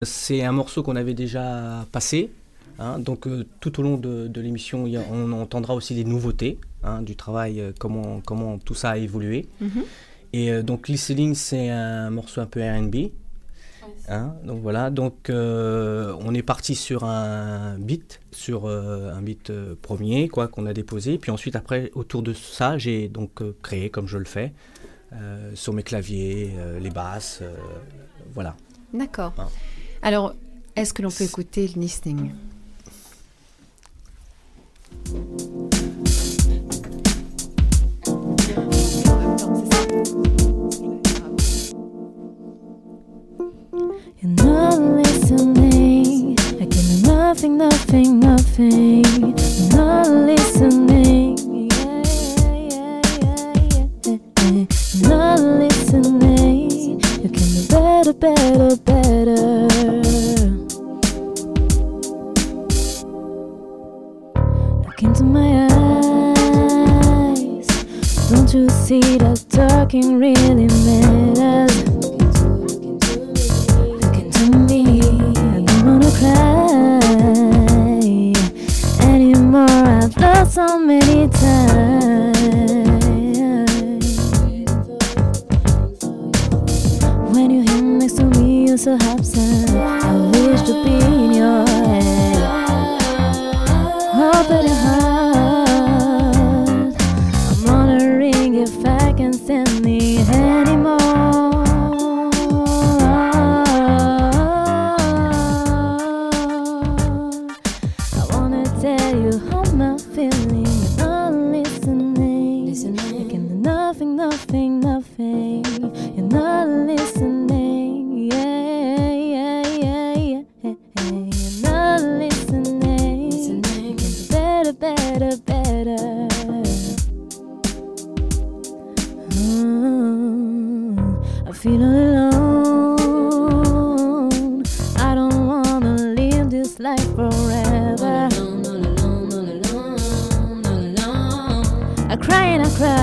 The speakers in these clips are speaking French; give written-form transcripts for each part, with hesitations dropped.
C'est un morceau qu'on avait déjà passé, hein, donc tout au long de l'émission, on entendra aussi des nouveautés, hein, du travail, comment tout ça a évolué. Mhm. Et donc Listening, c'est un morceau un peu R&B. Hein, donc voilà, donc on est parti sur un beat, premier, quoi, qu'on a déposé. Puis ensuite, après, autour de ça, j'ai donc créé, comme je le fais, sur mes claviers, les basses, voilà. D'accord. Hein. Alors, est-ce que l'on peut écouter le listening? You're not listening. I can do nothing, nothing, nothing. You're not listening. You're not listening. You can do better, better, better. Look into my eyes. Don't you see that talking really matters? I don't wanna cry anymore. I've lost so many times. When you hear next to me, you're so absent. I wish to be in your head. Open your heart. I'm wondering if I can stand me anymore. Nothing, nothing, you're not listening, yeah, yeah, yeah, yeah, you're not listening, you can do better, better, better. I feel all alone, I don't wanna live this life forever. I cry and I cry.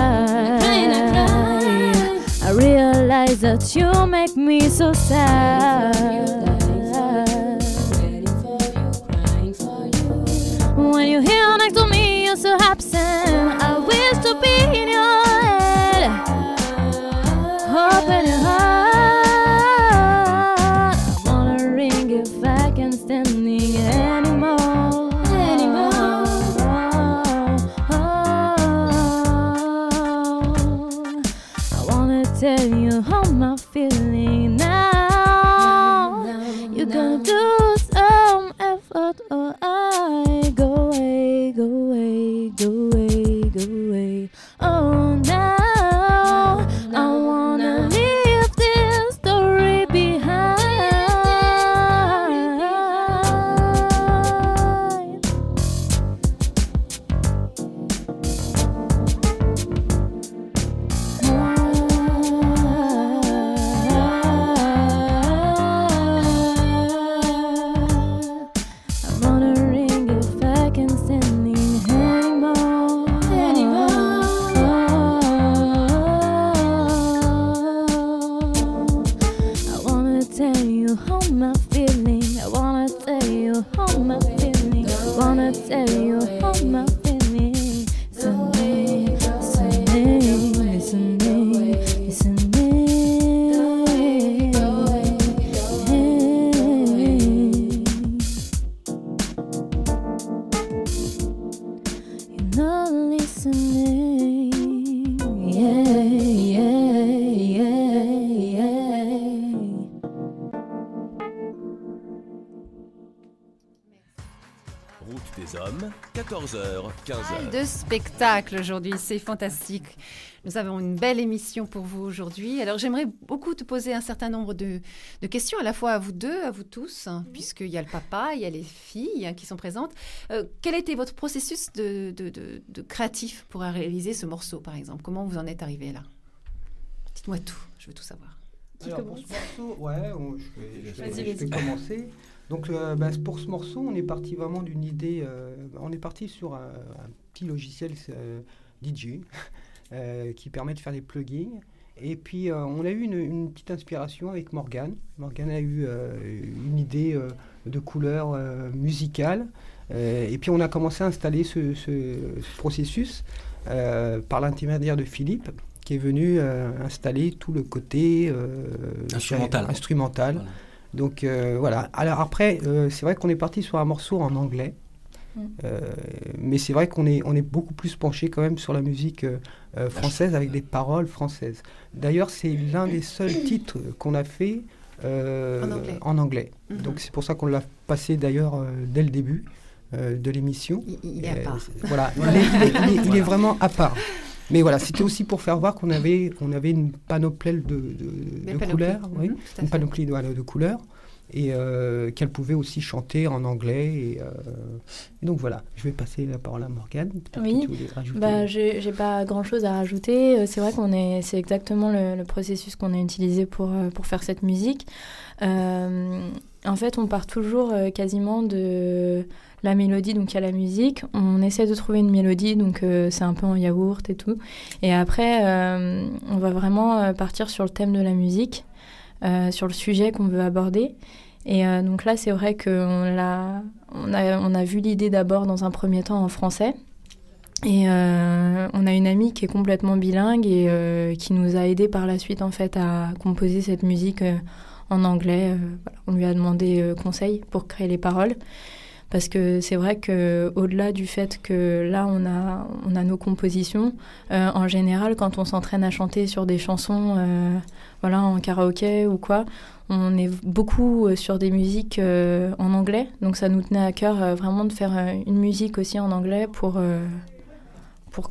I realize that you make me so sad. When you're here next to me, you're so absent. I wish to be in your head. Open your heart. I'm wondering if I can stand it anymore. Tell you how I'm feeling now. You're gonna do some effort or I go away, go away, go away, go away. Oh, now I wanna leave this story behind. Route des hommes, 14h, 15h. De spectacle aujourd'hui, c'est fantastique. Nous avons une belle émission pour vous aujourd'hui. Alors j'aimerais beaucoup te poser un certain nombre de questions, à la fois à vous deux, à vous tous, hein, puisqu'il y a le papa, il y a les filles hein, qui sont présentes. Quel était votre processus de créatif pour réaliser ce morceau, par exemple? Comment vous en êtes arrivé là? Dites-moi tout, je veux tout savoir. Alors pour ce morceau, je vais commencer. Donc pour ce morceau, on est parti vraiment d'une idée, on est parti sur un petit logiciel DJ qui permet de faire des plugins Et puis, on a eu une petite inspiration avec Morgane. Morgane a eu une idée de couleur musicale. Et puis, on a commencé à installer ce processus par l'intermédiaire de Philippe, qui est venu installer tout le côté instrumental. Voilà. Donc, voilà. Alors après, c'est vrai qu'on est parti sur un morceau en anglais. Mais c'est vrai qu'on est beaucoup plus penché quand même sur la musique française avec des paroles françaises. D'ailleurs, c'est l'un des seuls titres qu'on a fait en anglais. Donc c'est pour ça qu'on l'a passé d'ailleurs dès le début de l'émission. Il est à part. Voilà, il est vraiment à part. Mais voilà, c'était aussi pour faire voir qu'on avait une panoplie de couleurs, une panoplie de couleurs. Et qu'elle pouvait aussi chanter en anglais. Et donc voilà, je vais passer la parole à Morgane. Oui, que tu voulais rajouter. J'ai pas grand-chose à rajouter. C'est vrai c'est exactement le processus qu'on a utilisé pour faire cette musique. En fait, on part toujours quasiment de la mélodie, donc il y a la musique. On essaie de trouver une mélodie, donc c'est un peu en yaourt et tout. Et après, on va vraiment partir sur le thème de la musique. Sur le sujet qu'on veut aborder. Et donc là, c'est vrai qu'on a vu l'idée d'abord dans un premier temps en français. Et on a une amie qui est complètement bilingue et qui nous a aidés par la suite en fait à composer cette musique en anglais. Voilà. On lui a demandé conseil pour créer les paroles. Parce que c'est vrai qu'au-delà du fait que là, on a nos compositions, en général, quand on s'entraîne à chanter sur des chansons en karaoké ou quoi, on est beaucoup sur des musiques en anglais. Donc ça nous tenait à cœur vraiment de faire une musique aussi en anglais pour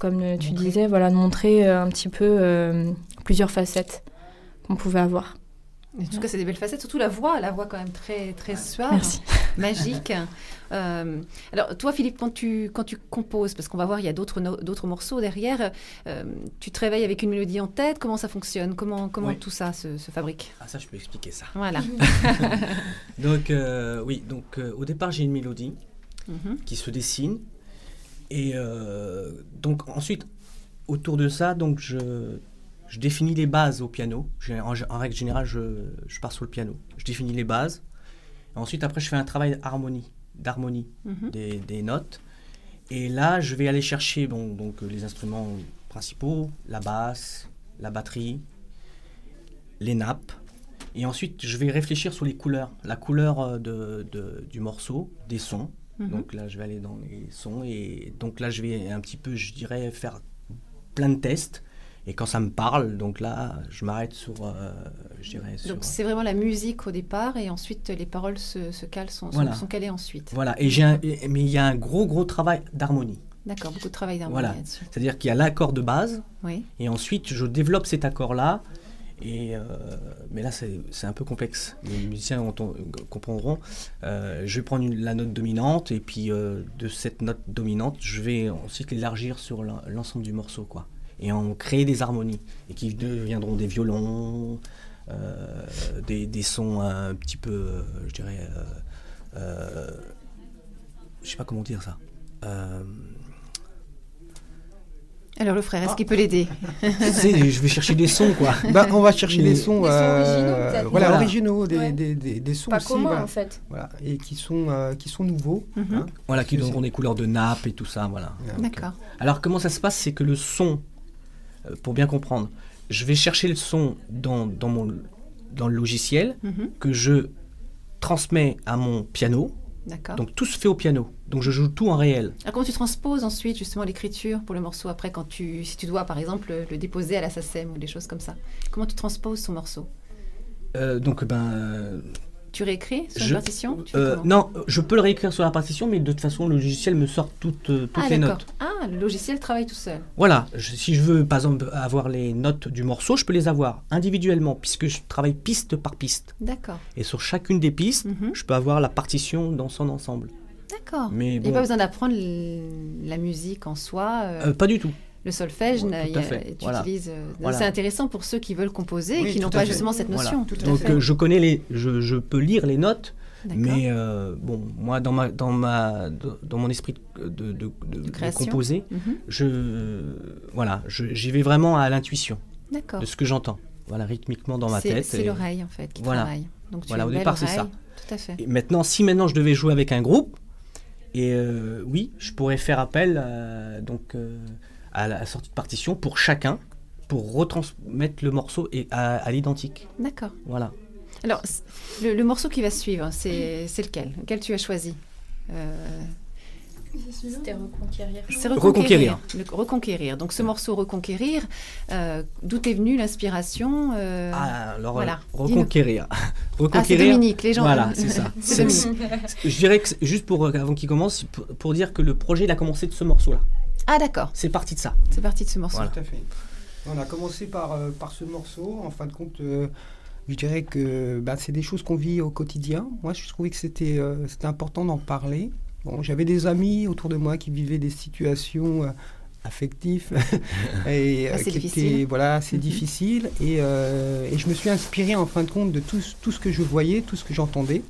comme tu disais, de montrer un petit peu plusieurs facettes qu'on pouvait avoir. En tout cas, c'est des belles facettes, surtout la voix quand même très, très suave, magique. Alors, toi, Philippe, quand tu composes, parce qu'on va voir, il y a d'autres morceaux derrière, tu te réveilles avec une mélodie en tête, comment ça fonctionne, comment tout ça se fabrique? Ah, ça, je peux expliquer ça. Voilà. Donc, au départ, j'ai une mélodie qui se dessine. Et donc, ensuite, autour de ça, donc je définis les bases au piano. En règle générale, je pars sur le piano. Je définis les bases. Ensuite, après, je fais un travail d'harmonie des notes. Et là, je vais aller chercher donc les instruments principaux, la basse, la batterie, les nappes. Et ensuite, je vais réfléchir sur les couleurs. La couleur du morceau, des sons. Donc là, je vais aller dans les sons. Et donc là, je vais un petit peu, je dirais, faire plein de tests. Et quand ça me parle, donc là, je m'arrête sur, Donc c'est vraiment la musique au départ, et ensuite les paroles se calent, sont calées ensuite. Voilà, mais il y a un gros travail d'harmonie. D'accord, beaucoup de travail d'harmonie là-dessus. C'est-à-dire qu'il y a l'accord de base, oui. Et ensuite je développe cet accord-là, mais là c'est un peu complexe. Les musiciens comprendront. Je vais prendre la note dominante, et puis de cette note dominante, je vais ensuite l'élargir sur l'ensemble du morceau, quoi. Et en créer des harmonies, et qui deviendront des violons, des sons un petit peu, je dirais, je sais pas comment dire ça. Alors le frère, est-ce qu'il peut l'aider? Je vais chercher des sons, quoi. On va chercher des sons, originaux, des sons pas aussi, communs en fait. Voilà, et qui sont nouveaux. Voilà, qui donneront des couleurs de nappe et tout ça, voilà. D'accord. Alors comment ça se passe, c'est que le son, pour bien comprendre, je vais chercher le son dans le logiciel que je transmets à mon piano. D'accord. Donc tout se fait au piano. Donc je joue tout en réel. Alors comment tu transposes ensuite justement l'écriture pour le morceau après, si tu dois par exemple le déposer à la SACEM ou des choses comme ça? Comment tu transposes ton morceau? Tu réécris sur une partition? Non, je peux le réécrire sur la partition, mais de toute façon, le logiciel me sort toutes les notes. Ah, le logiciel travaille tout seul. Voilà. Si je veux, par exemple, avoir les notes du morceau, je peux les avoir individuellement, puisque je travaille piste par piste. D'accord. Et sur chacune des pistes, je peux avoir la partition dans son ensemble. D'accord. Mais il n'y a pas besoin d'apprendre la musique en soi. Pas du tout. Le solfège, tu utilises. C'est intéressant pour ceux qui veulent composer et qui n'ont pas justement cette notion. Donc je connais je peux lire les notes, mais moi dans mon esprit de composer, j'y vais vraiment à l'intuition. D'accord. de ce que j'entends. Voilà, rythmiquement dans ma tête. C'est l'oreille en fait qui voilà. travaille. Donc tu Voilà, as au une belle départ, c'est ça. oreille. Tout à fait. Et maintenant, si maintenant je devais jouer avec un groupe, et oui, je pourrais faire appel à la sortie de partition pour chacun, pour retransmettre le morceau à l'identique. D'accord. Voilà. Alors, le morceau qui va suivre, c'est lequel? Lequel tu as choisi? C'était Reconquérir. C'est Reconquérir. Reconquérir. Donc ce morceau Reconquérir, d'où est venue l'inspiration Alors, voilà. Reconquérir. Ah, c'est Dominique, les gens. Voilà, c'est ça. C'est Dominique. Je dirais que, juste avant qu'il commence, pour dire que le projet, il a commencé de ce morceau-là. Ah, d'accord. C'est parti de ça. C'est parti de ce morceau. Voilà. Tout à fait. On a commencé par ce morceau. En fin de compte, je dirais que c'est des choses qu'on vit au quotidien. Moi, je trouvais que c'était important d'en parler. Bon, j'avais des amis autour de moi qui vivaient des situations affectives et qui étaient assez difficiles. Et je me suis inspiré en fin de compte de tout ce que je voyais, tout ce que j'entendais,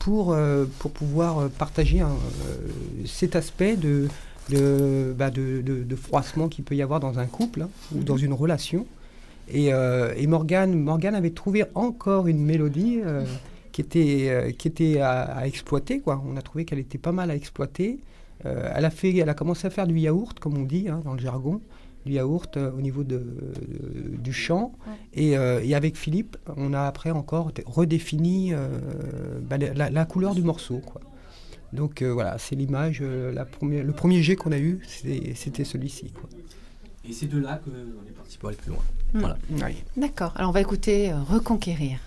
pour pouvoir partager cet aspect de froissement qu'il peut y avoir dans un couple ou dans une relation. Et Morgane avait trouvé encore une mélodie qui était à exploiter, quoi. On a trouvé qu'elle était pas mal à exploiter. Elle a commencé à faire du yaourt, comme on dit dans le jargon, du yaourt au niveau du chant. Ouais. Et avec Philippe, on a après encore redéfini la couleur du morceau, quoi. Donc voilà, c'est l'image, le premier jet qu'on a eu, c'était celui-ci, quoi. Et c'est de là qu'on est parti pour aller plus loin. Voilà. Oui. D'accord. Alors on va écouter Reconquérir.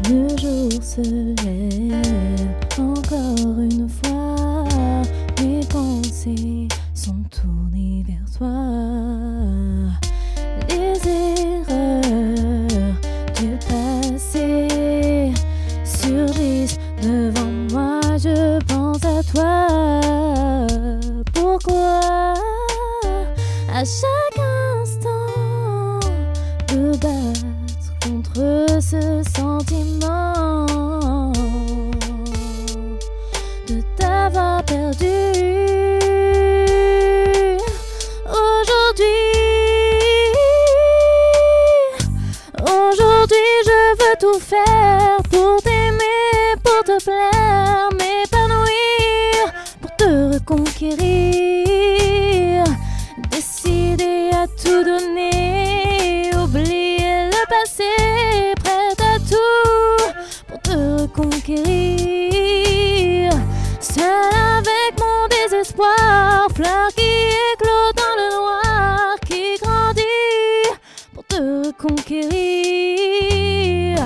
Le jour se lève encore une fois, mes pensées sont tournées vers toi. Les erreurs du passé surgissent devant moi, je pense à toi. Pourquoi à chaque instant de battre contre ce sentiment de t'avoir perdu? Aujourd'hui je veux tout faire pour t'aimer, pour te plaire, m'épanouir, pour te reconquérir, décider à tout donner, oublier le passé, prête à tout pour te reconquérir. Seul avec mon désespoir, fleur qui éclot dans le noir, qui grandit pour te reconquérir,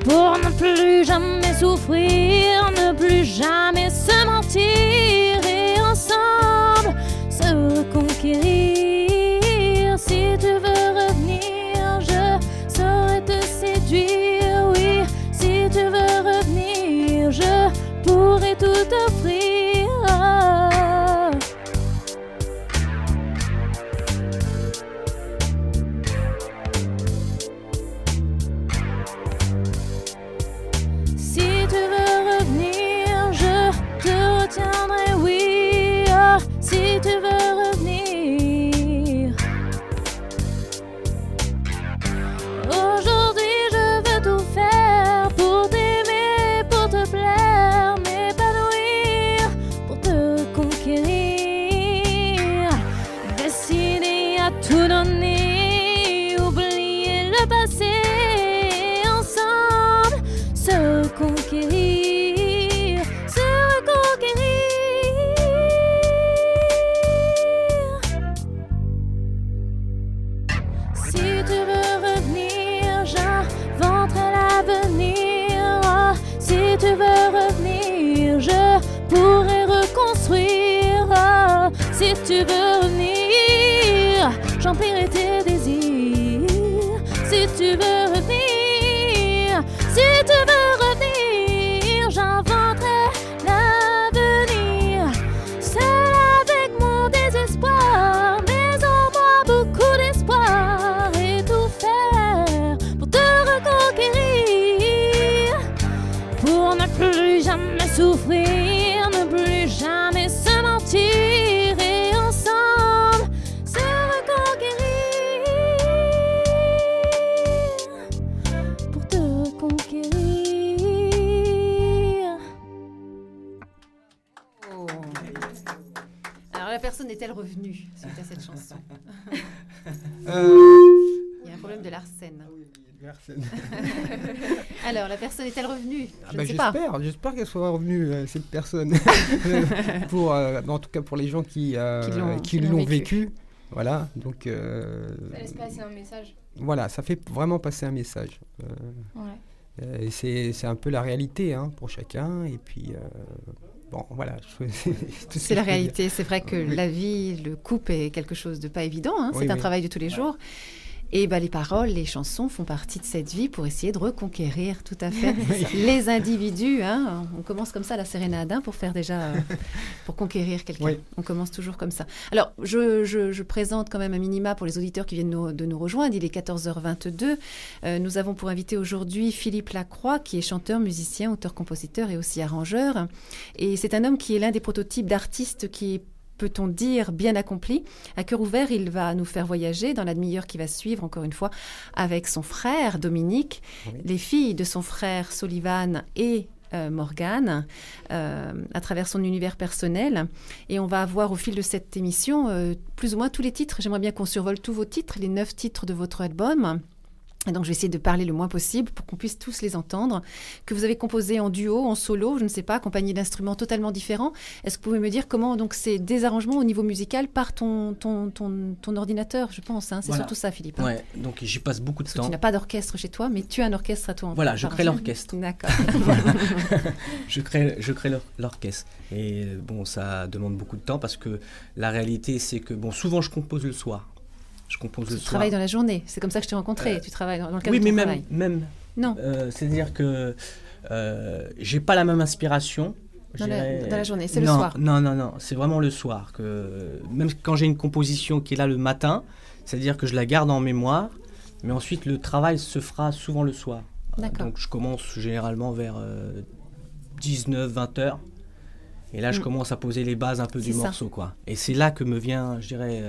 pour ne plus jamais souffrir, ne plus jamais se mentir et ensemble se reconquérir. Si tu veux revenir, je saurais te séduire, oui. Si tu veux revenir, je pourrais tout offrir. Si tu veux revenir, je te retiendrai, oui. Oh, si tu veux revenir. Aujourd'hui je veux tout faire pour t'aimer, pour te plaire, m'épanouir, pour te conquérir, décider à tout donner, oublier le passé, ensemble se reconquérir, se reconquérir. Bravo. Alors, la personne est-elle revenue suite à cette chanson? Il y a un problème de l'arsène. Alors, la personne est-elle revenue? Je ne sais pas. J'espère qu'elle soit revenue, cette personne. En tout cas, pour les gens qui l'ont vécu. Voilà, donc... ça laisse passer un message. Voilà, ça fait vraiment passer un message. Et c'est un peu la réalité, hein, pour chacun. Et puis, bon, voilà. C'est la réalité. C'est vrai que la vie, le couple est quelque chose de pas évident. Hein, c'est un travail de tous les jours. Et les paroles, les chansons font partie de cette vie pour essayer de reconquérir tout à fait les individus. Hein. On commence comme ça la sérénade pour faire déjà, pour conquérir quelqu'un. Oui. On commence toujours comme ça. Alors, je présente quand même un minima pour les auditeurs qui viennent de nous rejoindre. Il est 14h22. Nous avons pour invité aujourd'hui Philippe Lacroix, qui est chanteur, musicien, auteur-compositeur et aussi arrangeur. Et c'est un homme qui est l'un des prototypes d'artistes qui est, peut-on dire, bien accompli. À cœur ouvert, il va nous faire voyager dans la demi-heure qui va suivre, encore une fois, avec son frère Dominique, les filles de son frère Sullivan et Morgane, à travers son univers personnel. Et on va avoir au fil de cette émission plus ou moins tous les titres. J'aimerais bien qu'on survole tous vos titres, les 9 titres de votre album. Et donc, je vais essayer de parler le moins possible pour qu'on puisse tous les entendre, que vous avez composé en duo, en solo, je ne sais pas, accompagné d'instruments totalement différents. Est-ce que vous pouvez me dire comment donc ces désarrangements au niveau musical par ton ordinateur, je pense, hein, c'est surtout ça, Philippe. Ouais, donc j'y passe beaucoup de temps. Tu n'as pas d'orchestre chez toi, mais tu as un orchestre à toi. Voilà, je crée l'orchestre. D'accord. je crée l'orchestre. Et bon, ça demande beaucoup de temps parce que la réalité, c'est que souvent je compose le soir. Tu travailles dans la journée, c'est comme ça que je t'ai rencontré, tu travailles dans le cadre de ton travail. Oui, mais même. Non. C'est-à-dire que j'ai pas la même inspiration. Dans la journée, c'est le soir. Non, c'est vraiment le soir. Même quand j'ai une composition qui est là le matin, c'est-à-dire que je la garde en mémoire, mais ensuite le travail se fera souvent le soir. Donc je commence généralement vers 19-20 heures. Et là, je commence à poser les bases un peu du morceau, quoi. Et c'est là que me vient, je dirais,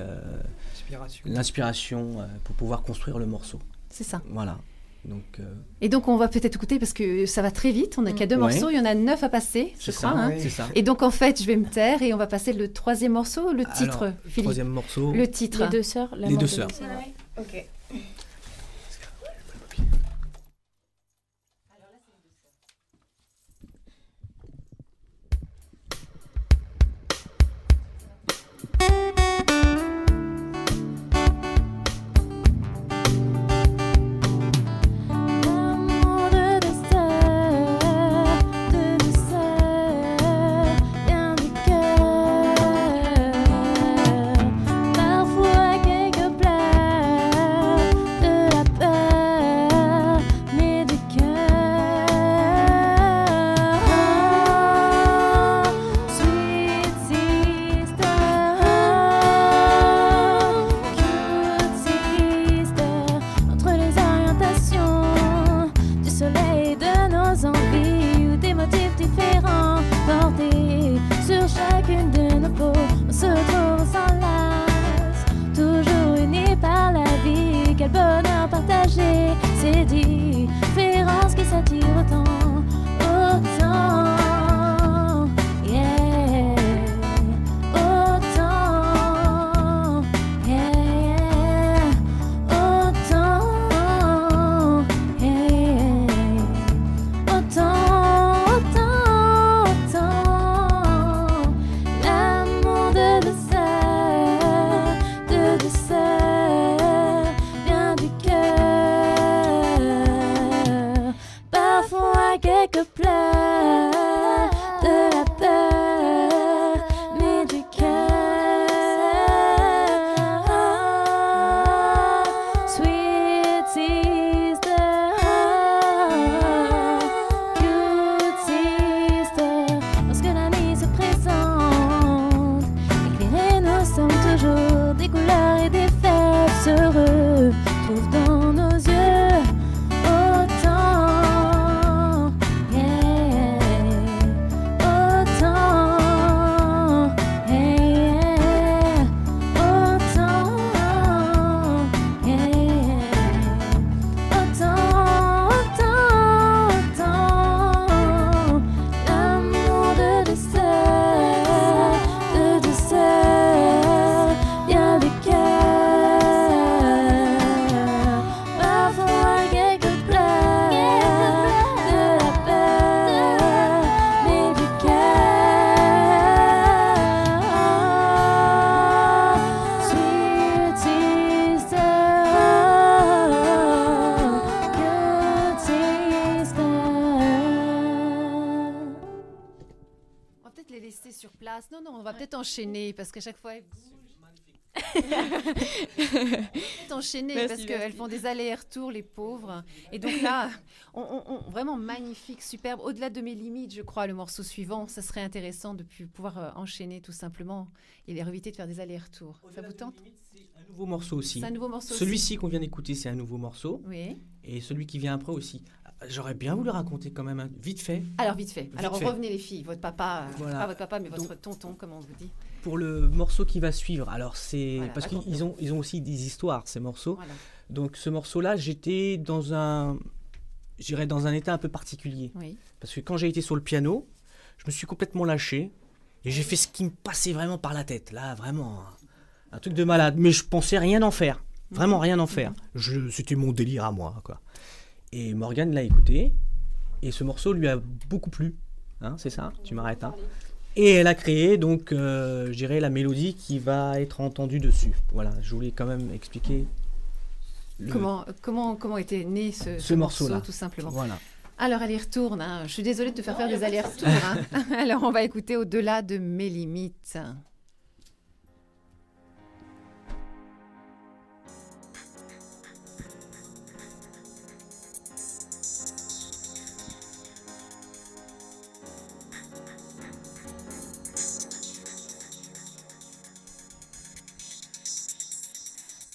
l'inspiration pour pouvoir construire le morceau. C'est ça. Voilà. Donc, Et donc, on va peut-être écouter, parce que ça va très vite. On n'a qu'à 2 morceaux, il y en a 9 à passer, je crois. Ça, c'est ça. Et donc, en fait, je vais me taire et on va passer le 3e morceau, le titre, alors, Philippe. Le 3e morceau. Le titre. Les 2 sœurs. Les 2 sœurs. Ok. Parfois quelques pleurs peut-être enchaîner parce qu'à chaque fois. Enchaîner Merci, parce merci. qu'elles font des allers-retours, les pauvres. Et donc là, vraiment magnifique, superbe. Au-delà de mes limites, je crois, le morceau suivant, ça serait intéressant de pouvoir enchaîner tout simplement et éviter de faire des allers-retours. Ça vous tente? C'est un nouveau morceau aussi. C'est un nouveau morceau. Celui-ci qu'on vient d'écouter, c'est un nouveau morceau. Oui. Et celui qui vient après aussi. J'aurais bien voulu raconter quand même, vite fait. Alors, vite fait. Alors, fait. revenez les filles. Votre papa, Voilà. pas votre papa, mais votre Donc- tonton, comme on vous dit. Pour le morceau qui va suivre, alors c'est... Voilà, parce raconte-nous. qu'ils ont aussi des histoires, ces morceaux. Voilà. Donc ce morceau-là, j'étais dans un état un peu particulier. Oui. Parce que quand j'ai été sur le piano, je me suis complètement lâché. Et j'ai fait ce qui me passait vraiment par la tête. Là, vraiment, un truc de malade. Mais je pensais rien en faire. Vraiment rien en faire. C'était mon délire à moi, quoi. Et Morgane l'a écouté. Et ce morceau lui a beaucoup plu. Hein, c'est ça? Tu m'arrêtes, hein? Et elle a créé, donc, je dirais, la mélodie qui va être entendue dessus. Voilà, je voulais quand même expliquer Comment était né ce morceau-là. tout simplement. Voilà. Alors, elle y retourne. Hein. Je suis désolée de te faire faire des allers-retours. Hein. Alors, on va écouter Au-delà de mes limites.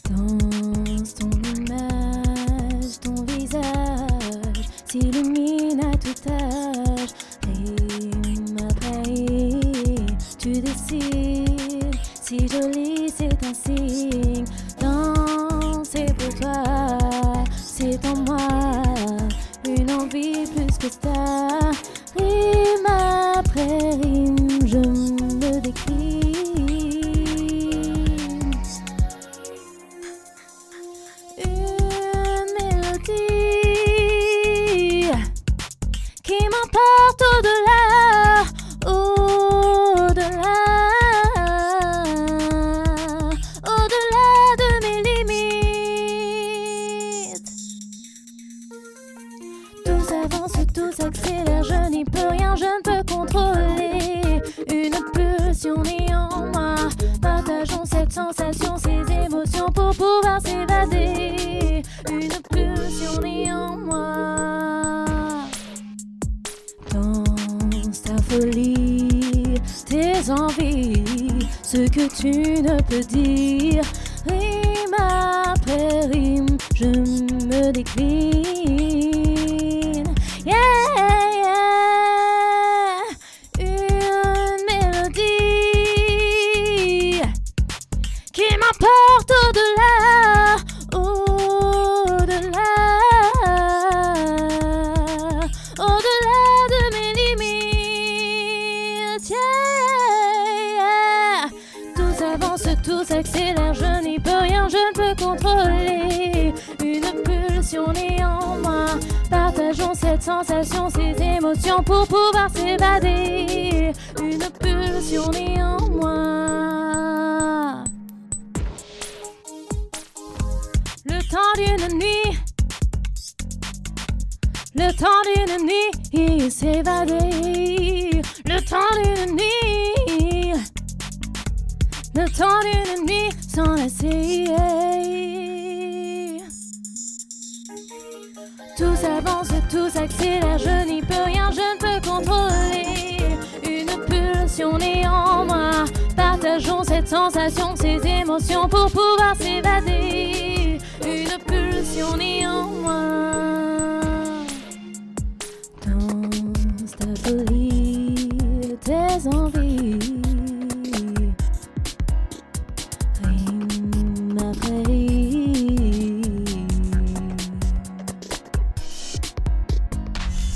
Danse ton image, ton visage s'illumine à tout âge. Rime après rime, tu décides. Si joli, c'est un signe. Danser pour toi, c'est en moi une envie plus que ça. Rime après rime, je me décline. Une mélodie qui m'emporte au-delà, au-delà, au-delà de mes limites. Tout s'avance, tout s'accélère, je n'y peux rien, je ne peux contrôler. Une pulsion est en moi, partageons cette sensation, ces émotions pour pouvoir s'évader. Une pulsion est en moi. Danse ta folie, tes envies, ce que tu ne peux dire. Rime après rime, je me décline. Yeah, yeah. Une mélodie qui m'emporte au-delà, au-delà, au-delà de mes limites. Yeah. Tout s'avance, tout s'accélère, je n'y peux rien, je ne peux contrôler. Une pulsion est en moi, partageons cette sensation, ces émotions pour pouvoir s'évader. Une pulsion est en moi. Le temps d'une nuit, le temps d'une nuit, s'évader. Le temps d'une nuit, le temps d'une nuit, s'enlacer. Tout s'avance, tout s'accélère, je n'y peux rien, je ne peux contrôler. Une pulsion est en moi, partageons cette sensation, ces émotions pour pouvoir s'évader. Une pulsion est en moi. Danse ta folie, tes envies. Rime après rime.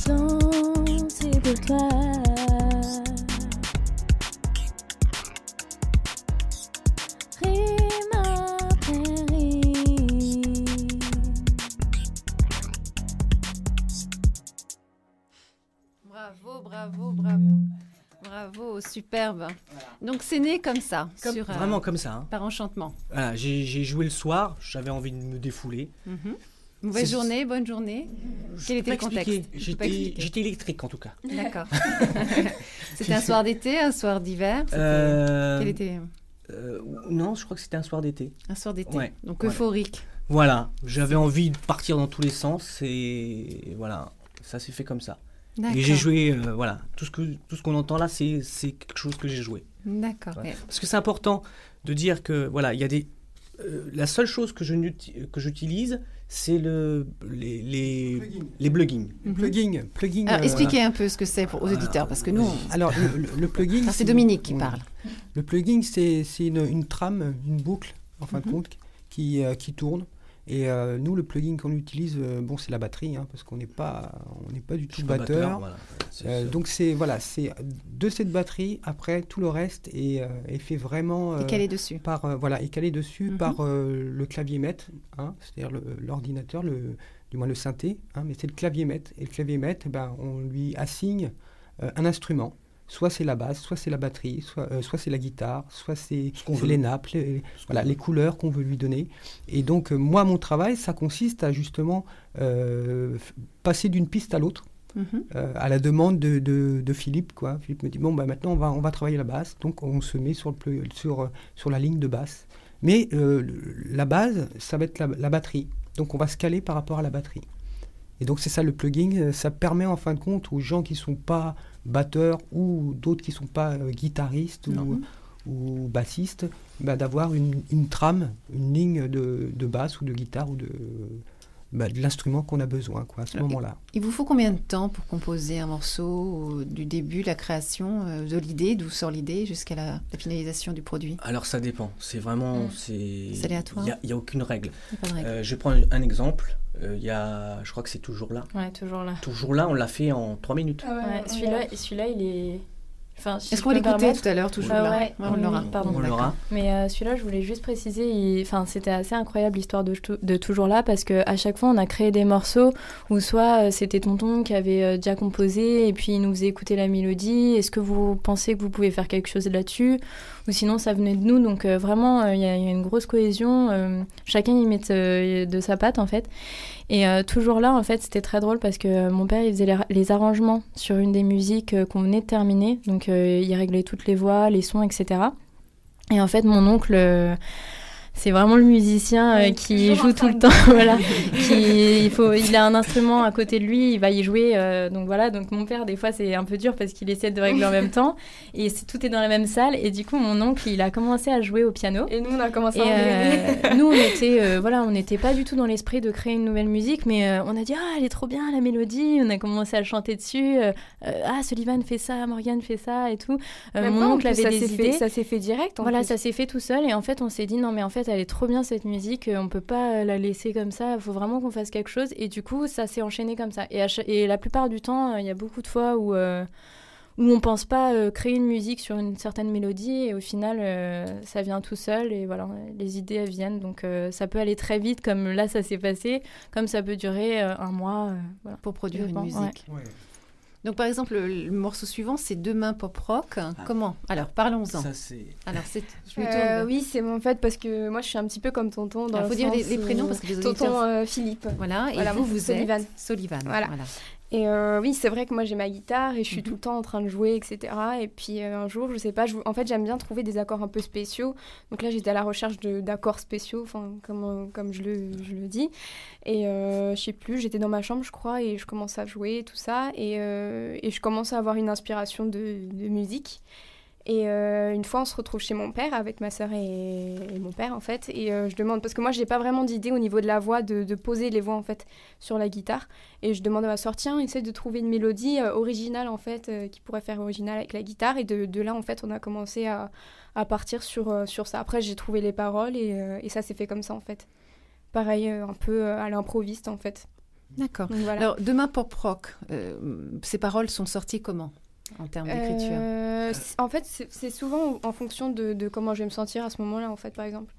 Danser pour toi. Rime après rime. Bravo, bravo, bravo. Bravo, superbe. Donc, c'est né comme ça, Vraiment comme ça. Hein. par enchantement. Voilà, j'ai joué le soir, j'avais envie de me défouler. Mhm. Mauvaise journée, bonne journée. Quel était le contexte? J'étais électrique en tout cas. D'accord. C'était un soir d'été, un soir d'hiver? Quel était... Non, je crois que c'était un soir d'été. Un soir d'été, Ouais, donc voilà. euphorique. Voilà, j'avais envie de partir dans tous les sens et voilà, ça s'est fait comme ça. D'accord. Et j'ai joué, voilà, tout ce qu'on entend là, c'est quelque chose que j'ai joué. D'accord. Ouais. Parce que c'est important de dire que voilà, il y a des... la seule chose que j'utilise, c'est les plugins. Plugin. Alors, expliquez un peu ce que c'est aux auditeurs, parce que nous... Alors, le plugin... c'est Dominique qui oui. parle. Le plugin, c'est une trame, une boucle, en fin de compte, qui tourne. Et nous, le plugin qu'on utilise, c'est la batterie, hein, parce qu'on n'est pas du tout batteur. Voilà. Donc c'est de cette batterie, après tout le reste est fait vraiment... Et calé dessus. Est calé dessus par le clavier maître, hein, c'est-à-dire l'ordinateur, du moins le synthé, hein, mais c'est le clavier maître. Et le clavier maître, on lui assigne un instrument. Soit c'est la basse, soit c'est la batterie, soit c'est la guitare, soit c'est les nappes, les couleurs qu'on veut lui donner. Et donc, moi, mon travail, ça consiste à justement passer d'une piste à l'autre, à la demande de Philippe, quoi. Philippe me dit, maintenant, on va travailler la basse. Donc, on se met sur la ligne de basse. Mais la base, ça va être la batterie. Donc, on va se caler par rapport à la batterie. Et donc, c'est ça, le plugin. Ça permet, en fin de compte, aux gens qui ne sont pas batteurs ou d'autres qui ne sont pas guitaristes ou bassistes, d'avoir une trame, une ligne de basse ou de guitare ou de l'instrument qu'on a besoin, quoi, à ce moment-là. Il vous faut combien de temps pour composer un morceau, du début, la création, de l'idée, d'où sort l'idée, jusqu'à la finalisation du produit? Alors ça dépend, c'est vraiment... C'est aléatoire. Il n'y a aucune règle. Il n'y a pas de règle. Je prends un exemple. Je crois que c'est Toujours là. Ouais, Toujours là. Toujours là, on l'a fait en 3 minutes. Ouais, celui-là, il est... Enfin, si Est-ce qu'on l'écoutait tout à l'heure, Toujours là? Ouais, on l'aura. Pardon. On l'aura. Mais celui-là, je voulais juste préciser, c'était assez incroyable l'histoire de Toujours là, parce qu'à chaque fois, on a créé des morceaux où soit c'était tonton qui avait déjà composé et puis il nous faisait écouter la mélodie. Est-ce que vous pensez que vous pouvez faire quelque chose là-dessus? Ou sinon, ça venait de nous. Donc vraiment, il y a une grosse cohésion. Chacun y met de sa patte, en fait. Et Toujours là, en fait, c'était très drôle parce que mon père, il faisait les arrangements sur une des musiques qu'on venait de terminer. Donc, il réglait toutes les voix, les sons, etc. Et en fait, mon oncle... c'est vraiment le musicien qui joue tout le temps. Voilà. Il a un instrument à côté de lui, il va y jouer. Donc voilà, donc mon père, des fois, c'est un peu dur parce qu'il essaie de régler en même temps. Et tout est dans la même salle. Et du coup, mon oncle, il a commencé à jouer au piano. Et nous, on a commencé à enregistrer. Nous, on n'était pas du tout dans l'esprit de créer une nouvelle musique, mais on a dit, elle est trop bien, la mélodie. On a commencé à le chanter dessus. Sullivan fait ça, Morgane fait ça et tout. Mon oncle avait des idées. Ça s'est fait direct. Voilà, ça s'est fait tout seul. Et en fait, on s'est dit, non, mais en fait, elle est trop bien cette musique, on peut pas la laisser comme ça, il faut vraiment qu'on fasse quelque chose. Et du coup, ça s'est enchaîné comme ça. Et la plupart du temps, il y a beaucoup de fois où on pense pas créer une musique sur une certaine mélodie et au final, ça vient tout seul et voilà, les idées elles viennent. Donc ça peut aller très vite comme là, ça s'est passé, comme ça peut durer un mois. Voilà. Pour produire une musique. Ouais. Donc, par exemple, le morceau suivant, c'est Demain Pop Rock. Comment? Alors, parlons-en. Ça, c'est... Alors, je me tourne. Oui, c'est en fait parce que moi, je suis un petit peu comme tonton. Il faut dire les prénoms parce que les auditeurs... Tonton Philippe. Voilà, et vous Sullivan. êtes Sullivan. Voilà. Et oui, c'est vrai que moi, j'ai ma guitare et je suis tout le temps en train de jouer, etc. Et puis un jour, je sais pas, en fait, j'aime bien trouver des accords un peu spéciaux. Donc là, j'étais à la recherche d'accords spéciaux, comme je le dis. Et je sais plus, j'étais dans ma chambre, je crois, et je commençais à jouer, tout ça. Et je commençais à avoir une inspiration de musique. Et une fois, on se retrouve chez mon père avec ma sœur et mon père, en fait. Et je demande, parce que moi, j'ai pas vraiment d'idée au niveau de la voix, de poser les voix, en fait, sur la guitare. Et je demande à ma sœur, tiens, essaie de trouver une mélodie originale, en fait, qui pourrait faire originale avec la guitare. Et de là, en fait, on a commencé à partir sur ça. Après, j'ai trouvé les paroles et ça s'est fait comme ça, en fait. Pareil, un peu à l'improviste, en fait. D'accord. Donc, voilà. Alors, Demain Pop Rock, ces paroles sont sorties comment en termes d'écriture? En fait, c'est souvent en fonction de comment je vais me sentir à ce moment-là, en fait, par exemple.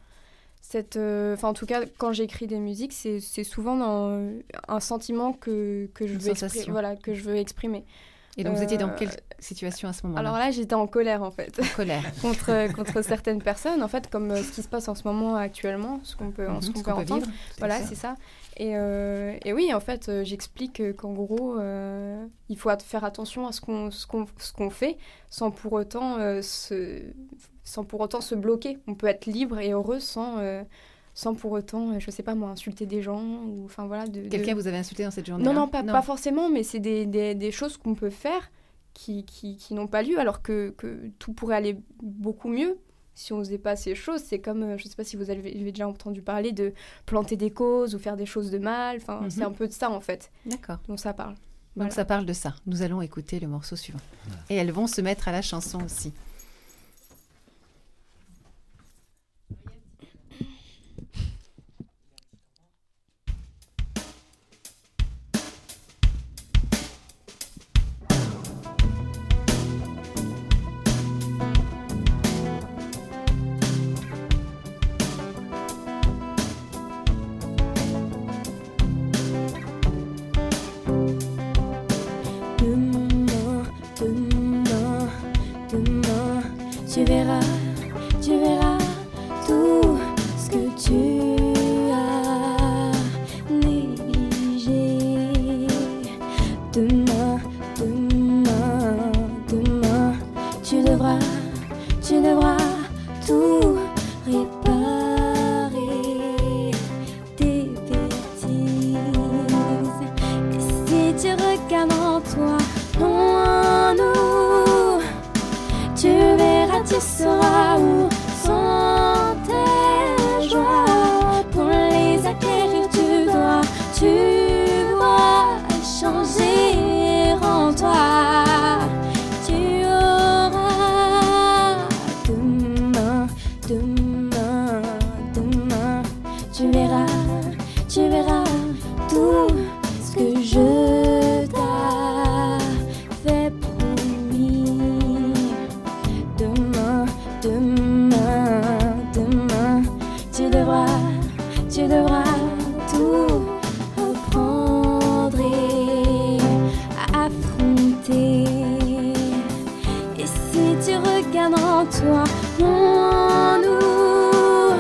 En tout cas, quand j'écris des musiques, c'est souvent dans un sentiment que je veux exprimer. Et donc, vous étiez dans quelle situation à ce moment-là? Alors là, j'étais en colère, en fait. En colère. contre certaines personnes, en fait, comme ce qui se passe en ce moment actuellement, ce qu'on peut entendre. Vivre, voilà, c'est ça. Et oui, en fait, j'explique qu'en gros, il faut faire attention à ce qu'on fait sans pour autant se bloquer. On peut être libre et heureux sans pour autant, je sais pas moi, insulter des gens ou enfin voilà. Quelqu'un vous avez insulté dans cette journée? Non, pas forcément, mais c'est des choses qu'on peut faire qui n'ont pas lieu, alors que tout pourrait aller beaucoup mieux si on faisait pas ces choses. C'est comme, je sais pas si vous avez déjà entendu parler de planter des causes ou faire des choses de mal. Enfin, c'est un peu de ça en fait. D'accord. Donc ça parle. Donc ça parle de ça. Nous allons écouter le morceau suivant. Et elles vont se mettre à la chanson aussi. Tu verras tout ce que tu as négligé. Demain, tu devras tout réparer, tes bêtises. Et si tu regardes en toi, en nous, tu verras, tu sauras où sont tes joies. Pour les acquérir, tu dois changer en toi. Tu auras demain, tu verras tout ce que je t'avais promis. Demain, tu devras tout reprendre et affronter. Et si tu regardes en toi, en nous,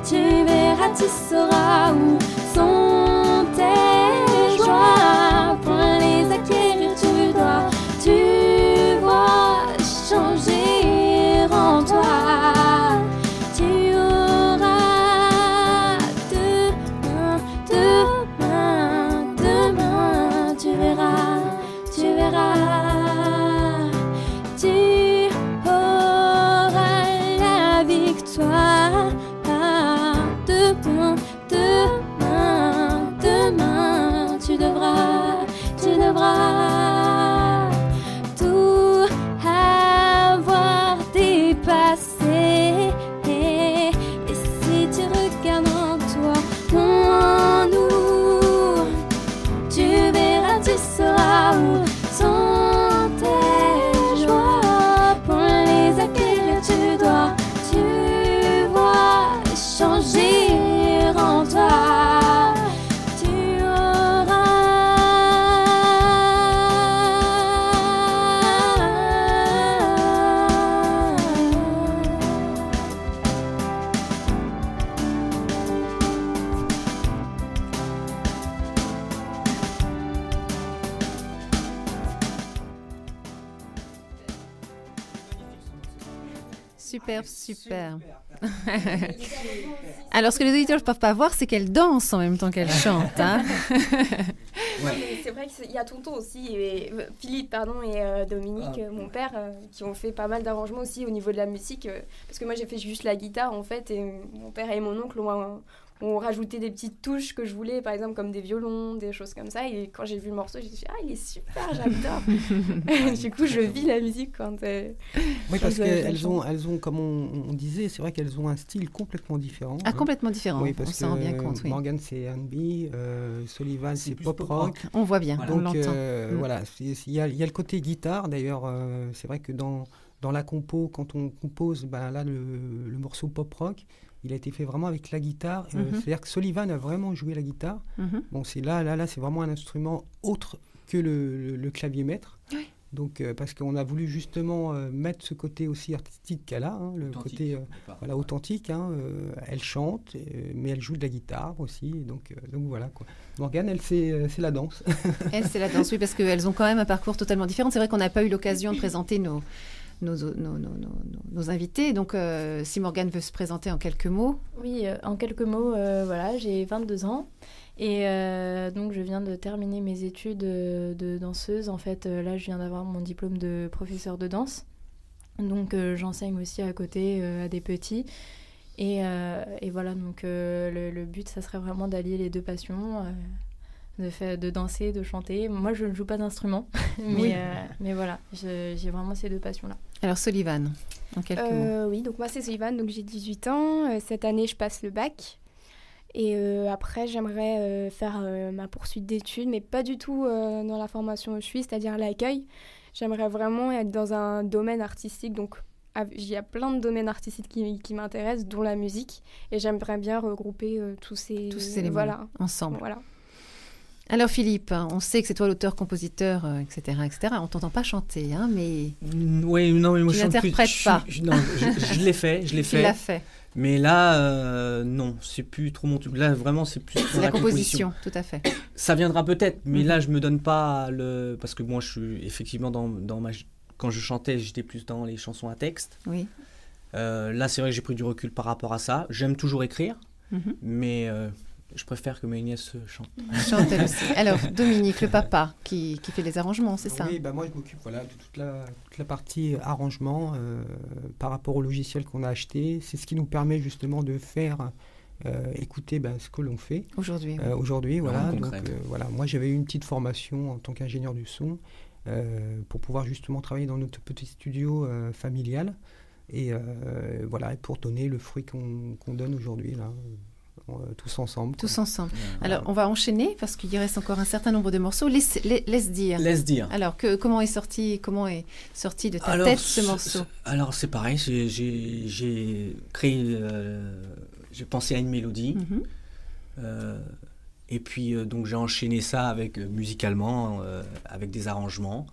tu verras, tu sauras où sont tes joies. Pour les acquérir, tu dois changer en toi. Tu auras demain, tu verras, tu auras la victoire. Demain, tu devras tout avoir dépassé. Et si tu regardes en toi, en nous, tu verras, tu sauras où sont tes joies. Pour les acquérir, tu dois changer en toi. Tu auras Super. Alors, ce que les auditeurs ne peuvent pas voir, c'est qu'elle danse en même temps qu'elle chante. Hein. C'est vrai qu'il y a Tonton aussi, Philippe et Dominique, mon père, qui ont fait pas mal d'arrangements aussi au niveau de la musique. Parce que moi, j'ai fait juste la guitare, en fait, et mon père et mon oncle ont rajouté des petites touches que je voulais, par exemple, comme des violons, des choses comme ça. Et quand j'ai vu le morceau, j'ai dit « Ah, il est super, j'adore !» Du coup, je vis la musique quand... Oui, parce qu'elles ont, comme on disait, c'est vrai qu'elles ont un style complètement différent. Ah, complètement différent, oui, parce on s'en rend bien compte. Oui. Morgane, c'est R&B, Sullivan, c'est pop-rock. On voit bien, voilà. On l'entend. Voilà, il y a le côté guitare, d'ailleurs, c'est vrai que dans la compo, quand on compose, là, le morceau pop-rock, il a été fait vraiment avec la guitare. C'est-à-dire que Sullivan a vraiment joué la guitare. Bon, c'est là, c'est vraiment un instrument autre que le clavier maître. Oui. Donc, parce qu'on a voulu justement mettre ce côté aussi artistique qu'elle a, hein, le Authentique, côté voilà. authentique. Hein, elle chante, mais elle joue de la guitare aussi. Donc voilà, quoi. Morgane, elle, c'est la danse. Elle, c'est la danse, oui, parce qu'elles ont quand même un parcours totalement différent. C'est vrai qu'on n'a pas eu l'occasion de présenter nos invités. Donc, si Morgane veut se présenter en quelques mots. Oui, en quelques mots, voilà, j'ai 22 ans. Et donc, je viens de terminer mes études de danseuse. En fait, là, je viens d'avoir mon diplôme de professeur de danse. Donc, j'enseigne aussi à côté à des petits. Et voilà, donc le but, ça serait vraiment d'allier les deux passions, de danser, de chanter. Moi, je ne joue pas d'instrument, mais voilà, j'ai vraiment ces deux passions-là. Alors, Solivan, en quelques mots. Oui, donc moi, c'est Solivan, donc j'ai 18 ans. Cette année, je passe le bac. Et après, j'aimerais faire ma poursuite d'études, mais pas du tout dans la formation où je suis, c'est-à-dire l'accueil. J'aimerais vraiment être dans un domaine artistique. Donc, il y a plein de domaines artistiques qui m'intéressent, dont la musique. Et j'aimerais bien regrouper tous ces éléments ensemble. Voilà. Alors Philippe, on sait que c'est toi l'auteur-compositeur, etc., etc. On t'entend pas chanter, hein, mais Oui, non, mais moi tu je chante plus. n'interprètes pas. Non, je l'ai fait, Tu l'as fait. Mais là, non, c'est plus trop mon truc. Là, vraiment, c'est plus C'est la composition, tout à fait. Ça viendra peut-être, mais là, je me donne pas parce que moi, je suis effectivement quand je chantais, j'étais plus dans les chansons à texte. Oui. Là, c'est vrai que j'ai pris du recul par rapport à ça. J'aime toujours écrire, mais je préfère que mes nièces chantent. Chante elle aussi. Alors, Dominique, le papa, qui fait les arrangements, c'est ça? Oui, moi je m'occupe de toute la partie arrangement par rapport au logiciel qu'on a acheté. C'est ce qui nous permet justement de faire écouter ce que l'on fait. Aujourd'hui. Aujourd'hui, voilà. Donc, moi j'avais eu une petite formation en tant qu'ingénieur du son pour pouvoir justement travailler dans notre petit studio familial et pour donner le fruit qu'on donne aujourd'hui là. Tous ensemble. Tous ensemble. Alors, on va enchaîner parce qu'il reste encore un certain nombre de morceaux. Laisse dire. Laisse dire. Alors, comment est sorti de ta tête ce morceau? Alors, c'est pareil. J'ai créé, j'ai pensé à une mélodie. Et puis, donc, j'ai enchaîné ça musicalement, avec des arrangements.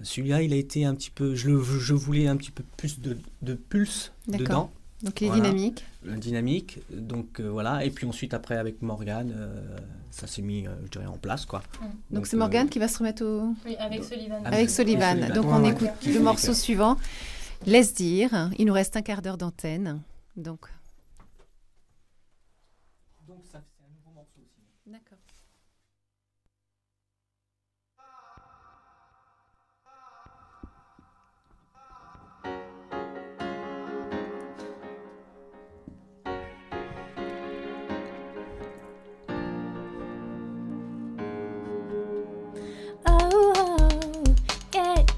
Celui-là, il a été un petit peu... Je voulais un petit peu plus de pulse dedans. Donc les dynamiques. Dynamique, donc voilà. Et puis ensuite, après, avec Morgane, ça s'est mis, je dirais, en place, quoi. Donc c'est Morgane qui va se remettre au... Oui, avec Solivan. Avec Solivan. Donc on écoute le morceau suivant. Laisse dire. Il nous reste un quart d'heure d'antenne. Donc ça, c'est un nouveau morceau aussi. D'accord.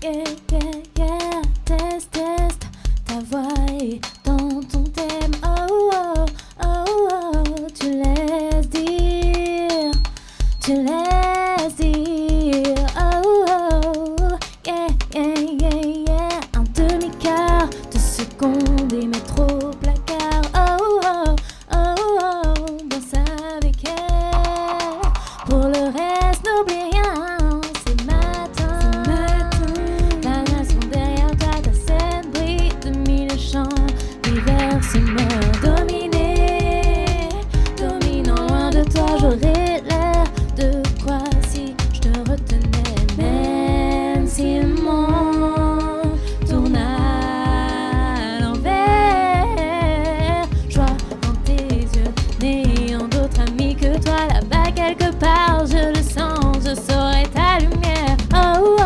Yeah. Test, ta voix est dans ton thème. Oh, tu laisses dire. Oh, yeah. Un demi-quart de seconde et mettre au placard. Oh, danse avec elle. Pour le reste, n'oublie rien. J'aurais l'air de quoi si je te retenais, même si le monde tourne à l'envers. Je vois dans tes yeux, n'ayant d'autres amis que toi là-bas quelque part, je le sens, je saurai ta lumière. Oh,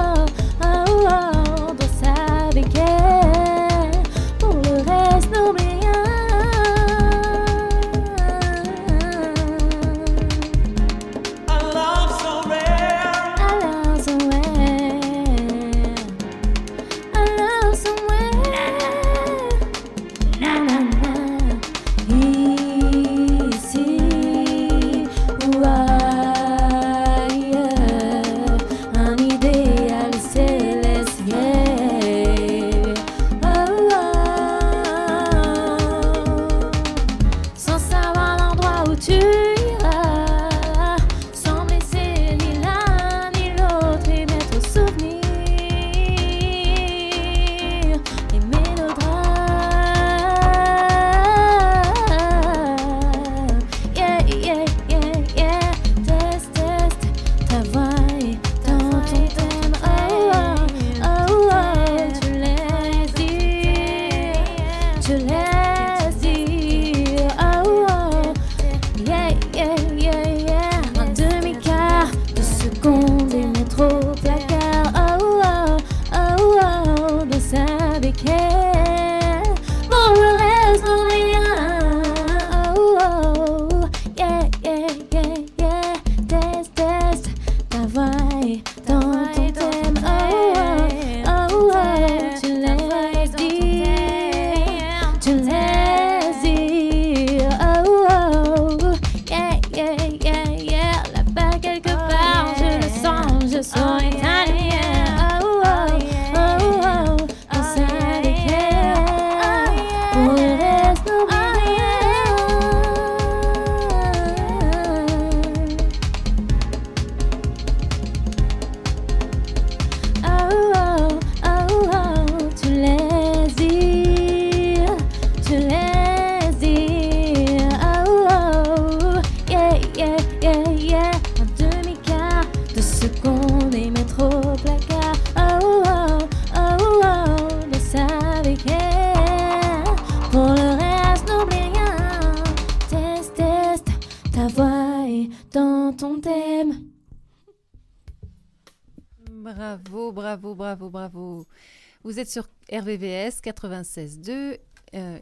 danse avec elle. Pour le reste, n'oublie rien. laisse dire. Oh, oh. Yeah, yeah, yeah, yeah. Un demi-quart de seconde et mettre au placard. Oh, oh, oh, oh. De sa béquille. Pour le reste, non rien. Oh, oh. Yeah, yeah, yeah, yeah. Test, test. Ta voix est dans ton thème. Oh, oh, oh, oh. Tu laisses dire. Tu laisses dire. Oh, oh. Yeah, yeah, yeah, yeah. Là-bas quelque part, je le sens, je sens italien. Oh, oh, oh, oh. On savait que pour le reste, n'oublie rien. Oh, oh, oh, oh. Tu laisses dire. Tu laisses dire. Oh, oh. Yeah, yeah, yeah, yeah. Un demi-quart de seconde et mettre au placard. Oh, oh, oh, oh. Ne savais que pour le reste, n'oublie rien. Test, test. Ta voix est dans ton thème. Bravo, bravo, bravo, bravo. Vous êtes sur RVVS 96.2.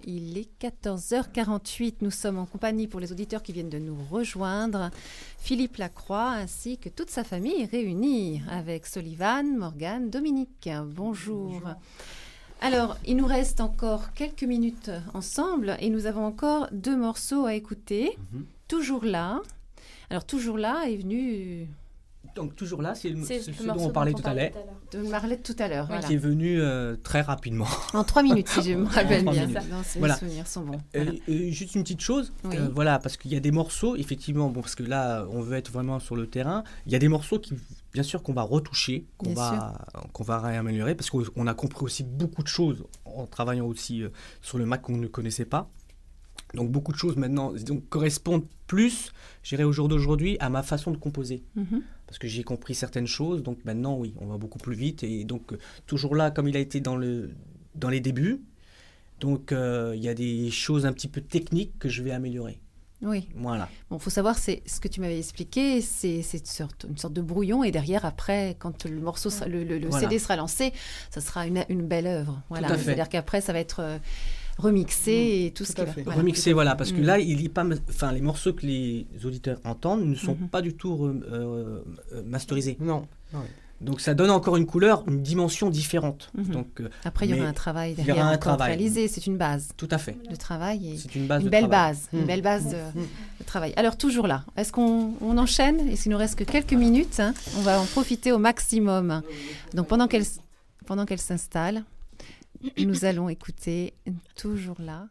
Il est 14h48. Nous sommes en compagnie, pour les auditeurs qui viennent de nous rejoindre, Philippe Lacroix ainsi que toute sa famille réunie avec Sullivan, Morgane, Dominique. Bonjour. Alors, il nous reste encore quelques minutes ensemble et nous avons encore 2 morceaux à écouter. Toujours là. Alors, Toujours là est venu Donc toujours là, c'est ce dont morceau on parlait tout à l'heure, de Marlette tout à l'heure. Voilà. qui est venu très rapidement. En 3 minutes, si je me rappelle 3 bien. minutes. Non, mes Voilà. souvenirs sont bons. Voilà. Juste une petite chose, Oui. voilà, parce qu'il y a des morceaux, effectivement, bon, parce que là, on veut être vraiment sur le terrain. Il y a des morceaux qui, bien sûr, qu'on va retoucher, qu'on va réaméliorer, parce qu'on a compris aussi beaucoup de choses en travaillant aussi sur le Mac qu'on ne connaissait pas. Donc beaucoup de choses maintenant correspondent plus, je dirais au jour d'aujourd'hui, à ma façon de composer. Parce que j'ai compris certaines choses, donc maintenant, oui, on va beaucoup plus vite. Et donc, toujours là, comme il a été dans les débuts, donc il y a des choses un petit peu techniques que je vais améliorer. Oui. Voilà. Bon, faut savoir, c'est ce que tu m'avais expliqué, c'est une sorte de brouillon, et derrière, après, quand le morceau, le Voilà. CD sera lancé, ça sera une belle œuvre. Voilà. Tout à fait. C'est-à-dire qu'après, ça va être remixé et tout ce qui à va. fait. Voilà. Remixer, voilà, parce que là, il est pas, enfin, les morceaux que les auditeurs entendent ne sont pas du tout masterisés. Non. non. Donc ça donne encore une couleur, une dimension différente. Donc, Après, il y aura un travail derrière encore réalisé. C'est une base. Tout à fait. Le travail et C'est une base une de belle travail. base, une belle base de travail. Alors toujours là, est-ce qu'on enchaîne? Est-ce qu'il nous reste que quelques minutes, hein? On va en profiter au maximum. Donc pendant qu'elle s'installe, nous allons écouter Toujours là.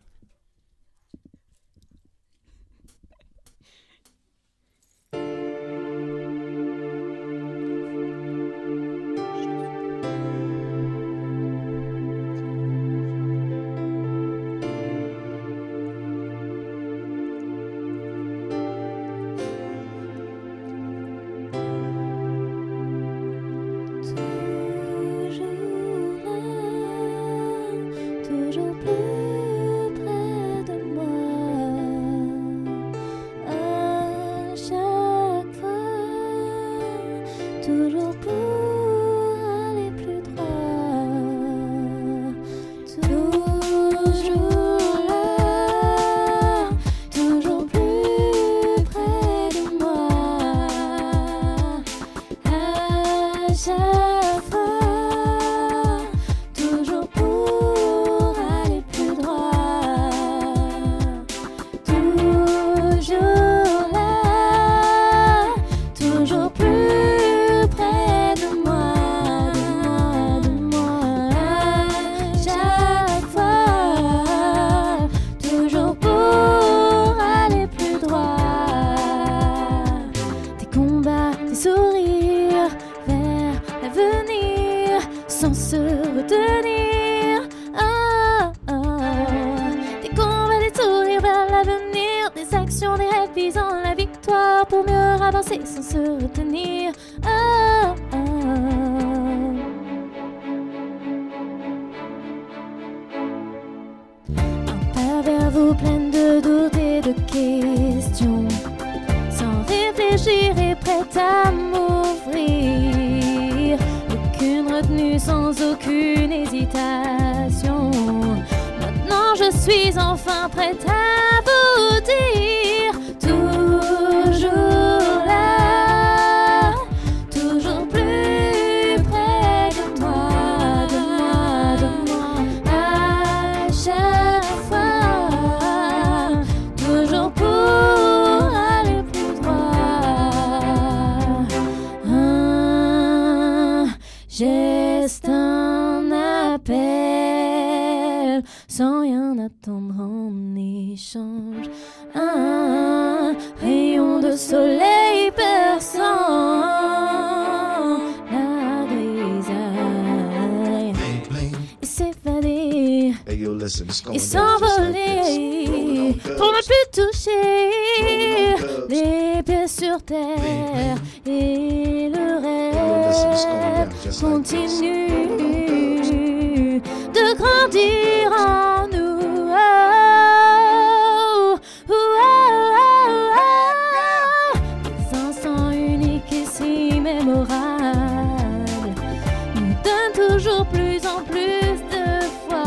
Toujours plus près de moi, à chaque fois, toujours pour aller plus droit, toujours là, toujours plus près de moi, à chaque fois, toujours pour aller plus droit, toujours là, toujours plus près de moi, de moi, à chaque fois, toujours pour aller plus droit. Des combats, des sourires vers l'avenir sans se retenir. Oh, oh. Des combats, des sourires vers l'avenir, des actions, des rêves visant la victoire pour mieux avancer sans se retenir. Oh, oh. Un J'avoue pleine de doutes et de questions. Sans réfléchir et prête à m'ouvrir. Aucune retenue, sans aucune hésitation. Maintenant je suis enfin prête à vous dire. Toujours là, toujours plus près de moi, à chaque fois, toujours pour aller plus droit. Un geste, un appel, sans rien attendre en échange. Un rayon de soleil perçant la grisaille et s'évader et s'envoler pour ne plus toucher les pieds sur terre et le rêve continue de grandir en nous. Des instants uniques et si mémorables nous donnent toujours plus en plus de foi.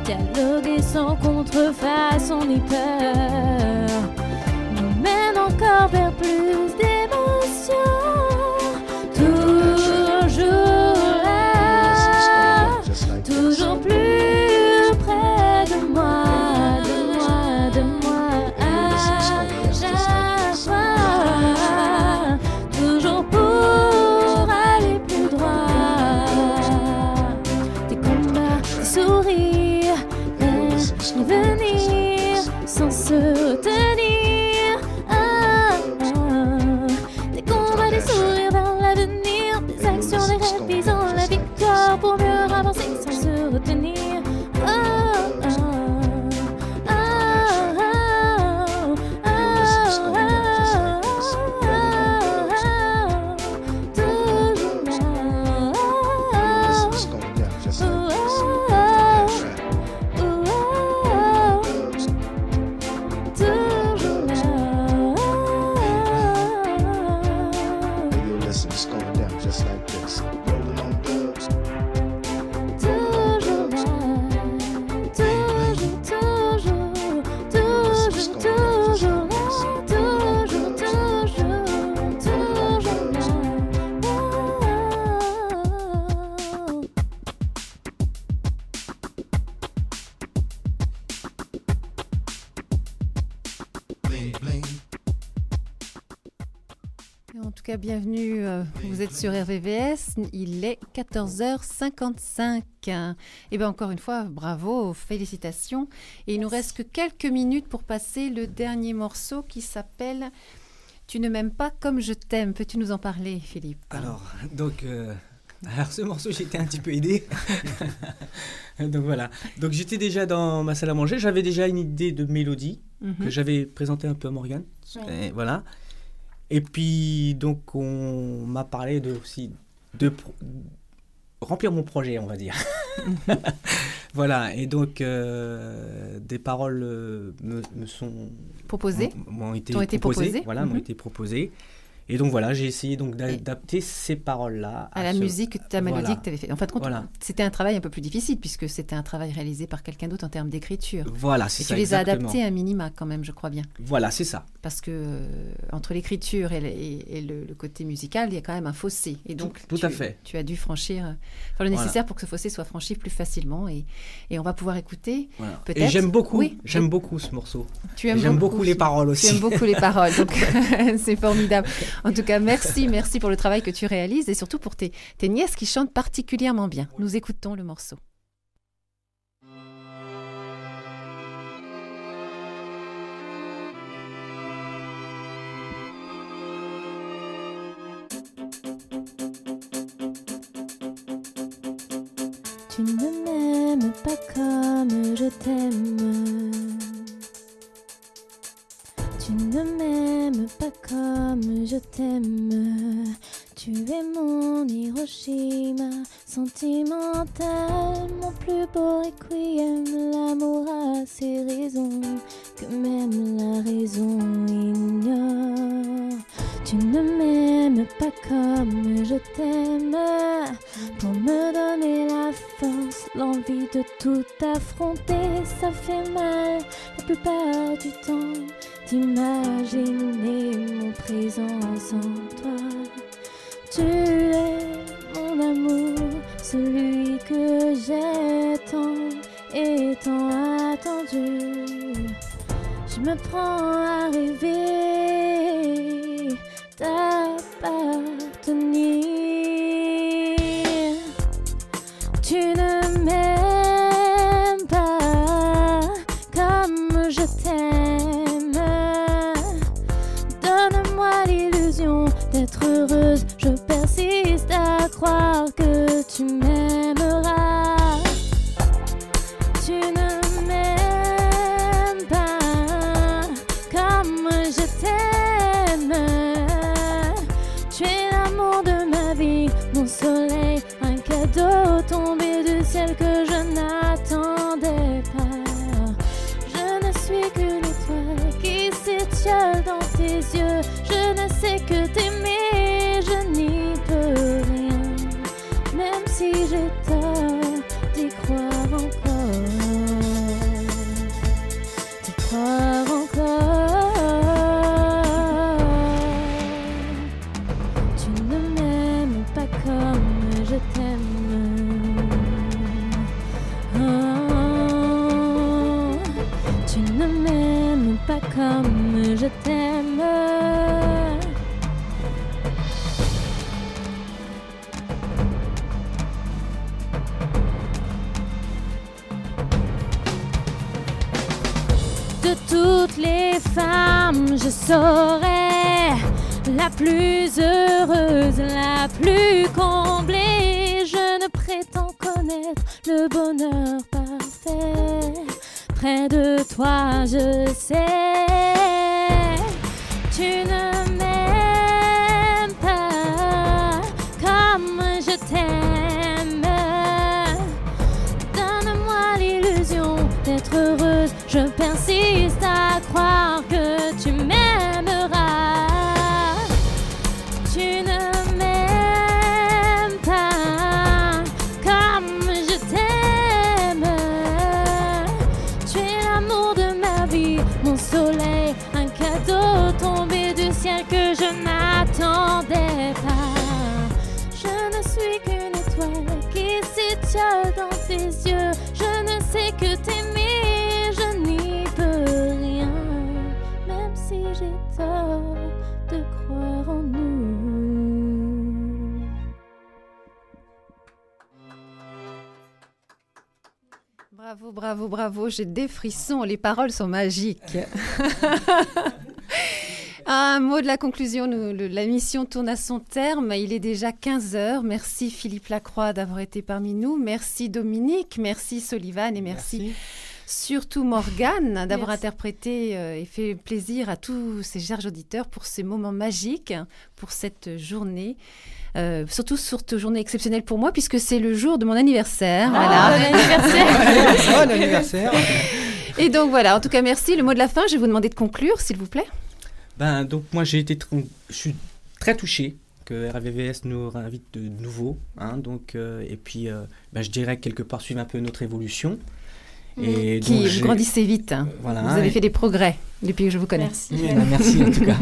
Dialoguer sans contrefaçon ni peur nous mène encore vers plus d'émotions. Toujours là, toujours plus près de moi, à chaque fois, toujours pour aller plus droit. Des combats, des sourires, et venir sans se retenir. Des combats, des sourires vers l'avenir, des actions, des rêves visant la victoire pour mieux avancer sans se retenir. En tout cas, bienvenue, vous êtes sur RVVS, il est 14h55. Et bien encore une fois, bravo, félicitations. Et il nous reste que quelques minutes pour passer le dernier morceau qui s'appelle « Tu ne m'aimes pas comme je t'aime ». Peux-tu nous en parler, Philippe ? Alors ce morceau, j'ai été un petit peu aidé. Donc voilà. Donc j'étais déjà dans ma salle à manger, j'avais déjà une idée de mélodie que j'avais présentée un peu à Morgane. Et voilà. Et puis, donc, on m'a parlé aussi de remplir mon projet, on va dire. Voilà, et donc, des paroles me sont... Proposées. M'ont été proposées. Voilà, m'ont été proposées. Et donc voilà, j'ai essayé donc d'adapter ces paroles-là à la musique, ta mélodie que tu avais fait. En fait, voilà. C'était un travail un peu plus difficile puisque c'était un travail réalisé par quelqu'un d'autre en termes d'écriture. Voilà, c'est ça. Et tu les as adaptés à minima quand même, je crois bien. Voilà, c'est ça. Parce que entre l'écriture et le côté musical, il y a quand même un fossé. Et donc, tout à fait. Tu as dû faire le nécessaire pour que ce fossé soit franchi plus facilement. Et on va pouvoir écouter peut-être. Et j'aime beaucoup ce morceau. J'aime beaucoup les paroles aussi. Tu aimes beaucoup les paroles, donc c'est formidable. En tout cas, merci pour le travail que tu réalises et surtout pour tes nièces qui chantent particulièrement bien. Nous écoutons le morceau. Tu ne m'aimes pas comme je t'aime. Tu ne m'aimes pas comme je t'aime. Tu es mon Hiroshima sentimental, mon plus beau requiem, l'amour a ses Tu ne m'aimes pas comme je t'aime, pour me donner la force, l'envie de tout affronter. Ça fait mal la plupart du temps d'imaginer mon présent sans toi. Tu es mon amour, celui que j'ai tant et tant attendu. Je me prends à rêver d'appartenir. Tu ne m'aimes pas comme je t'aime. Donne-moi l'illusion d'être heureuse. Je persiste à croire que tu m'aimeras. Tu ne m'aimes pas comme je t'aime. Tu es l'amour de ma vie, mon soleil, un cadeau tombé du ciel que je n'attendais pas. Je ne suis qu'une étoile qui s'étiole dans tes yeux. Je ne sais que t'aimer, je n'y peux rien, même si j'ai tort d'y croire encore, d'y croire encore. Tu ne m'aimes pas comme je t'aime. Oh, tu ne m'aimes pas comme je t'aime. De toutes les femmes, je serai la plus heureuse, la plus comblée. Je ne prétends connaître le bonheur parfait. Près de toi, je sais. Tu ne m'aimes pas comme je t'aime. Donne-moi l'illusion d'être heureuse. Je persiste à croire que tu m'aimeras. Tu ne m'aimes pas comme je t'aime. Tu es l'amour de ma vie, mon soleil, un cadeau tombé du ciel que je n'attendais pas. Je ne suis qu'une étoile qui s'étiole dans tes yeux. Je ne sais que t'aimer, je n'y peux rien, même si j'ai tort de croire en nous. Bravo, bravo, bravo, j'ai des frissons, les paroles sont magiques. Un mot de la conclusion, la mission tourne à son terme, il est déjà 15h. Merci Philippe Lacroix d'avoir été parmi nous, merci Dominique, merci Solivan et merci. Surtout Morgane d'avoir interprété et fait plaisir à tous ces chers auditeurs pour ces moments magiques, pour cette journée. Surtout sur cette journée exceptionnelle pour moi puisque c'est le jour de mon anniversaire. Ah, voilà. Anniversaire. Bon anniversaire. Et donc voilà, en tout cas merci. Le mot de la fin, je vais vous demander de conclure s'il vous plaît. Donc moi je suis très touché que RVVS nous réinvite de nouveau. Et puis je dirais quelque part suivre un peu notre évolution. Et donc, vous grandissez vite. Voilà, vous avez fait des progrès depuis que je vous connais. Merci. Merci en tout cas.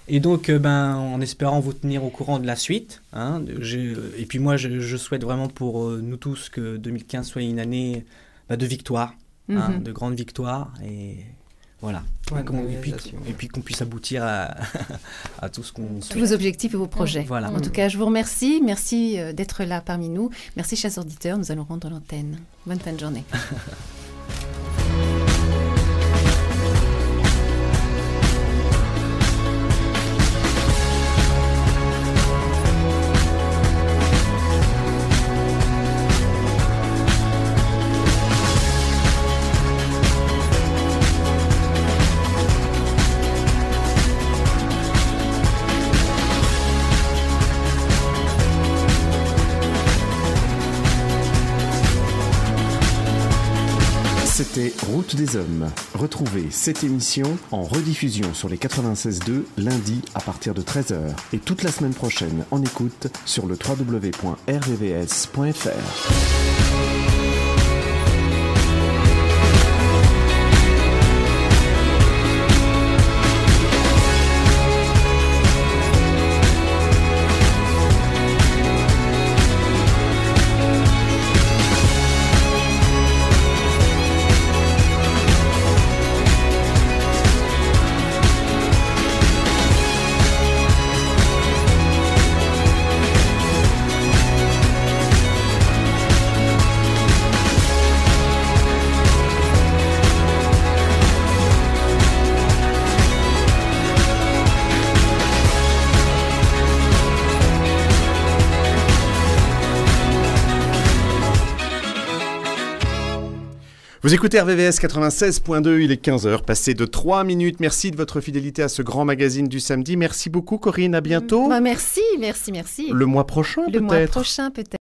Et donc, en espérant vous tenir au courant de la suite. Et puis moi, je souhaite vraiment pour nous tous que 2015 soit une année de victoire, de grandes victoires. Et voilà. Et puis qu'on puisse aboutir à tout ce qu'on souhaite. Tous vos objectifs et vos projets. Voilà. En tout cas, je vous remercie. Merci d'être là parmi nous. Merci, chers auditeurs. Nous allons rendre l'antenne. Bonne fin de journée. route des hommes. Retrouvez cette émission en rediffusion sur les 96.2 lundi à partir de 13h et toute la semaine prochaine en écoute sur le www.rvvs.fr. Vous écoutez RVVS 96.2, il est 15h, passé de 3 minutes. Merci de votre fidélité à ce grand magazine du samedi. Merci beaucoup Corinne, à bientôt. Merci. Le mois prochain peut-être. Le mois prochain peut-être.